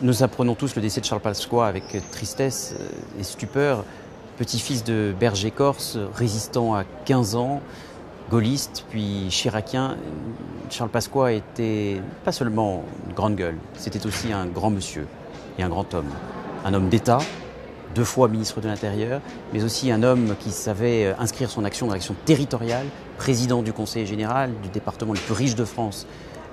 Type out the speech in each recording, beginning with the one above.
Nous apprenons tous le décès de Charles Pasqua avec tristesse et stupeur. Petit-fils de berger corse, résistant à 15 ans, gaulliste puis chiracien, Charles Pasqua était pas seulement une grande gueule, c'était aussi un grand monsieur et un grand homme. Un homme d'État, 2 fois ministre de l'Intérieur, mais aussi un homme qui savait inscrire son action dans l'action territoriale, président du Conseil général du département le plus riche de France,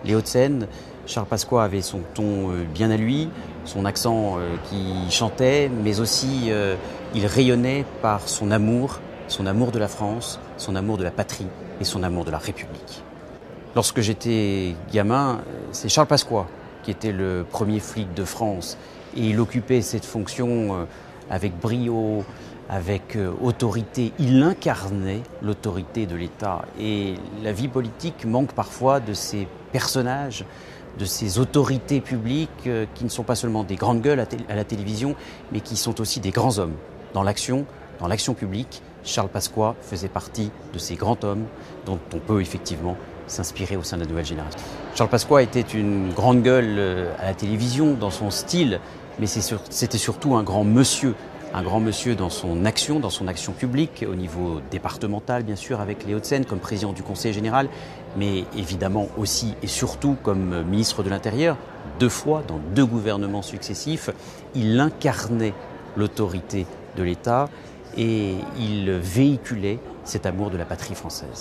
les Hauts-de-Seine. Charles Pasqua avait son ton bien à lui, son accent qui chantait, mais aussi il rayonnait par son amour de la France, son amour de la patrie et son amour de la République. Lorsque j'étais gamin, c'est Charles Pasqua qui était le premier flic de France et il occupait cette fonction avec brio, avec autorité. Il incarnait l'autorité de l'État et la vie politique manque parfois de ces personnages, de ces autorités publiques qui ne sont pas seulement des grandes gueules à la télévision, mais qui sont aussi des grands hommes. Dans l'action publique, Charles Pasqua faisait partie de ces grands hommes dont on peut effectivement s'inspirer au sein de la nouvelle génération. Charles Pasqua était une grande gueule à la télévision dans son style, mais c'était surtout un grand monsieur dans son action publique, au niveau départemental bien sûr avec les Hauts-de-Seine comme président du Conseil général, mais évidemment aussi et surtout comme ministre de l'Intérieur, 2 fois dans 2 gouvernements successifs. Il incarnait l'autorité de l'État et il véhiculait cet amour de la patrie française.